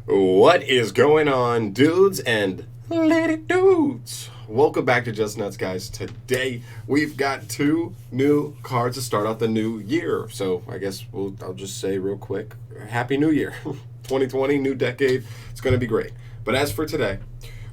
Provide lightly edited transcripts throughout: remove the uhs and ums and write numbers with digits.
What is going on, dudes and lady dudes? Welcome back to Just Nuts, guys. Today we've got two new cards to start out the new year. So I guess I'll just say real quick, Happy New Year, 2020, new decade. It's going to be great. But as for today,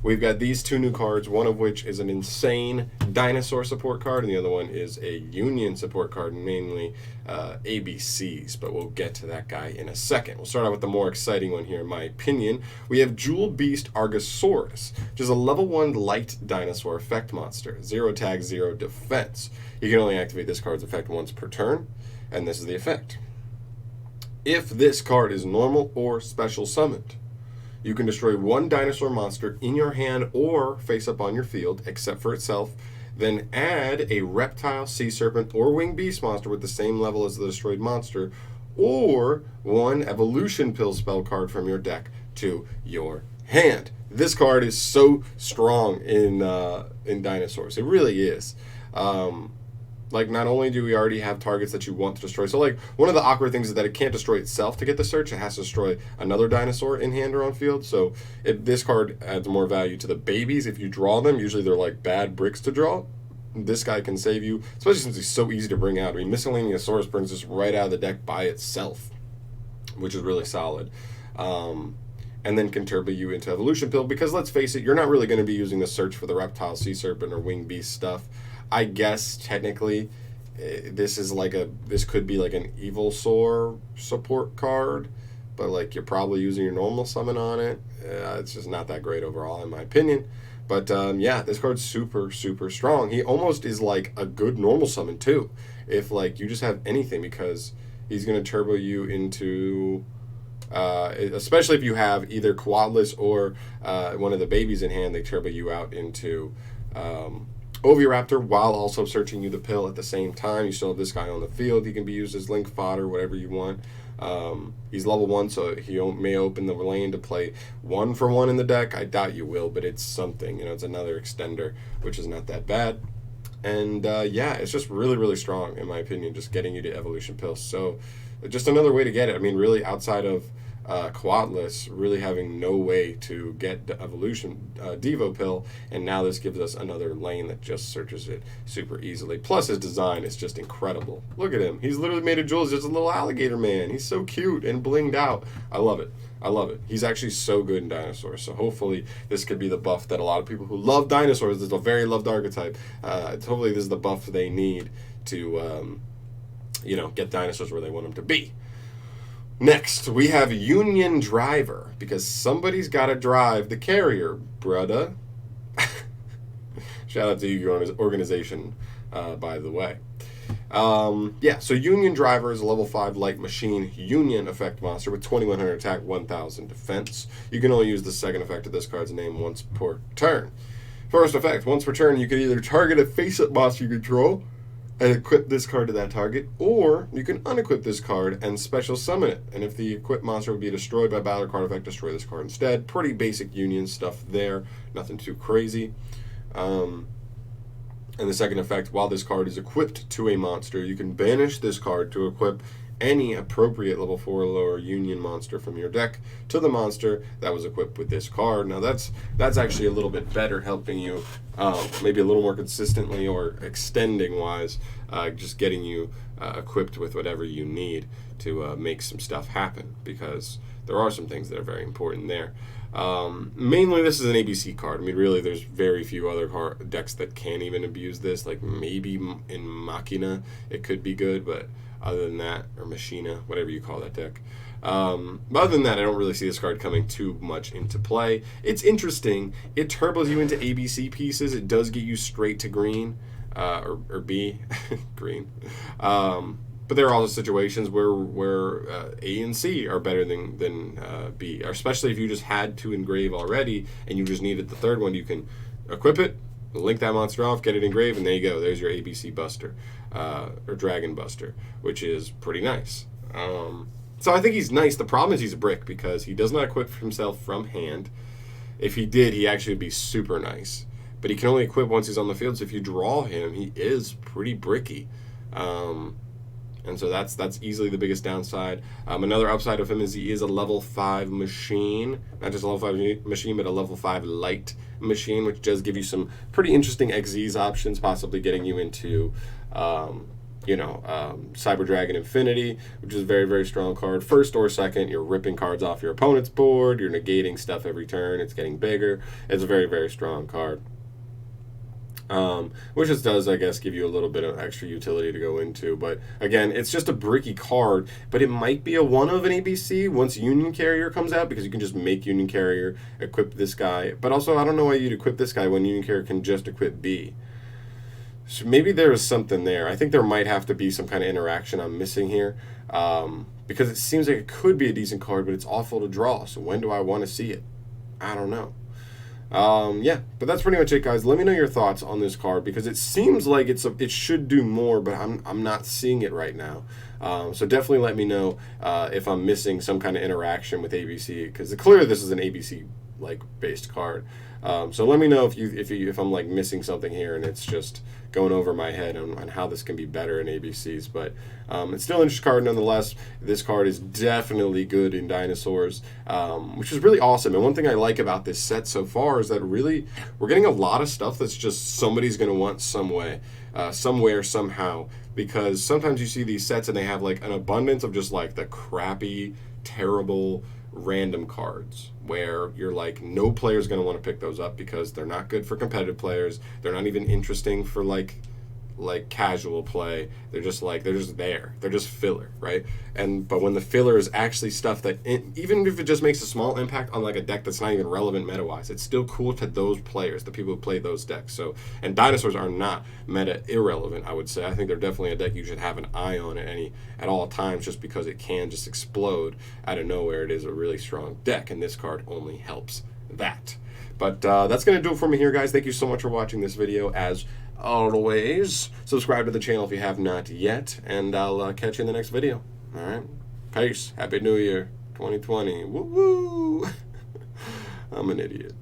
we've got these two new cards, one of which is an insane dinosaur support card, and the other one is a union support card, namely ABCs. But we'll get to that guy in a second. We'll start out with the more exciting one here, in my opinion. We have Jewel Beast Argosaurus, which is a level 1 light dinosaur effect monster. 0 tag, 0 defense. You can only activate this card's effect once per turn, and this is the effect. If this card is normal or special summoned, you can destroy one dinosaur monster in your hand or face up on your field, except for itself. Then add a reptile, sea serpent, or winged beast monster with the same level as the destroyed monster, or one evolution pill spell card from your deck to your hand. This card is so strong in dinosaurs. It really is. Like, not only do we already have targets that you want to destroy, so like one of the awkward things is that it can't destroy itself to get the search. It has to destroy another dinosaur in hand or on field. So this card adds more value to the babies. If you draw them, usually they're like bad bricks to draw. This guy can save you, especially since he's so easy to bring out. I mean, Miscellaneousaurus brings this right out of the deck by itself, which is really solid. And then can turbo you into Evolution Pill, because let's face it, you're not really going to be using the search for the reptile, sea serpent, or winged beast stuff. I guess technically this could be like an Evilsaur support card, but like you're probably using your normal summon on it. It's just not that great overall in my opinion. But yeah, this card's super, super strong. He almost is like a good normal summon too, if like you just have anything, because he's going to turbo you into, especially if you have either Quadless or one of the babies in hand, they turbo you out into Oviraptor while also searching you the pill at the same time. You still have this guy on the field. He can be used as link fodder, whatever you want. He's level 1, so he may open the lane to play 1-for-1 in the deck. I doubt you will, but it's something. It's another extender, which is not that bad. And yeah, it's just really, really strong, in my opinion, just getting you to Evolution Pill. So just another way to get it. I mean, really, outside of Quadless, really having no way to get the Evolution Devo Pill, and now this gives us another lane that just searches it super easily. Plus, his design is just incredible. Look at him. He's literally made of jewels. Just a little alligator man. He's so cute and blinged out. I love it. I love it. He's actually so good in dinosaurs. So hopefully this could be the buff that a lot of people who love dinosaurs, this is a very loved archetype, hopefully this is the buff they need to, get dinosaurs where they want them to be. Next, we have Union Driver, because somebody's got to drive the carrier, brudda. Shout out to your organization, by the way. Yeah, so Union Driver is a level 5 light machine union effect monster with 2100 attack, 1000 defense. You can only use the second effect of this card's name once per turn. First effect, once per turn, you can either target a face-up monster you control and equip this card to that target, or you can unequip this card and special summon it. And if the equipped monster would be destroyed by battle card effect, destroy this card instead. Pretty basic union stuff there, nothing too crazy. And the second effect, while this card is equipped to a monster, you can banish this card to equip any appropriate level 4 or lower union monster from your deck to the monster that was equipped with this card. Now that's actually a little bit better, helping you maybe a little more consistently, or extending wise, just getting you equipped with whatever you need to make some stuff happen, because there are some things that are very important there. Mainly this is an ABC card. I mean, really, there's very few other decks that can even abuse this. Like maybe in Machina it could be good, but other than that, or Machina, whatever you call that deck. But other than that, I don't really see this card coming too much into play. It's interesting. It turbos you into ABC pieces. It does get you straight to green, or B, green. But there are also situations where A and C are better than B, especially if you just had to engrave already and you just needed the third one. You can equip it, link that monster off, get it engraved, and there you go. There's your ABC Buster, or Dragon Buster, which is pretty nice. So I think he's nice. The problem is he's a brick, because he does not equip himself from hand. If he did, he actually would be super nice. But he can only equip once he's on the field, so if you draw him, he is pretty bricky. And so that's easily the biggest downside. Another upside of him is he is a level 5 machine. Not just a level 5 machine, but a level 5 light machine, which does give you some pretty interesting XYZ options, possibly getting you into, Cyber Dragon Infinity, which is a very, very strong card. First or second, you're ripping cards off your opponent's board. You're negating stuff every turn. It's getting bigger. It's a very, very strong card. Which just does, I guess, give you a little bit of extra utility to go into. But again, it's just a bricky card, but it might be a one of an ABC once Union Carrier comes out, because you can just make Union Carrier, equip this guy. But also, I don't know why you'd equip this guy when Union Carrier can just equip B. So maybe there is something there. I think there might have to be some kind of interaction I'm missing here, because it seems like it could be a decent card, but it's awful to draw. So when do I want to see it? I don't know. But that's pretty much it, guys. Let me know your thoughts on this card, because it seems like it should do more, but I'm not seeing it right now. So definitely let me know if I'm missing some kind of interaction with ABC, because clearly this is an ABC based card. So let me know if I'm like missing something here and it's just going over my head on how this can be better in ABCs. But it's still an interesting card nonetheless. This card is definitely good in Dinosaurs, which is really awesome. And one thing I like about this set so far is that really we're getting a lot of stuff that's just somebody's going to want some way, somewhere, somehow. Because sometimes you see these sets and they have like an abundance of just like the crappy, terrible, random cards where you're like, no player's going to want to pick those up because they're not good for competitive players. They're not even interesting for like casual play. They're just there. They're just filler, right? But when the filler is actually stuff that even if it just makes a small impact on like a deck that's not even relevant meta-wise, it's still cool to those players, the people who play those decks. So, and Dinosaurs are not meta irrelevant, I would say. I think they're definitely a deck you should have an eye on at all times, just because it can just explode out of nowhere. It is a really strong deck, and this card only helps that. But that's going to do it for me here, guys. Thank you so much for watching this video. As always, subscribe to the channel if you have not yet, and I'll catch you in the next video. All right, peace. Happy New Year 2020. Woo woo. I'm an idiot.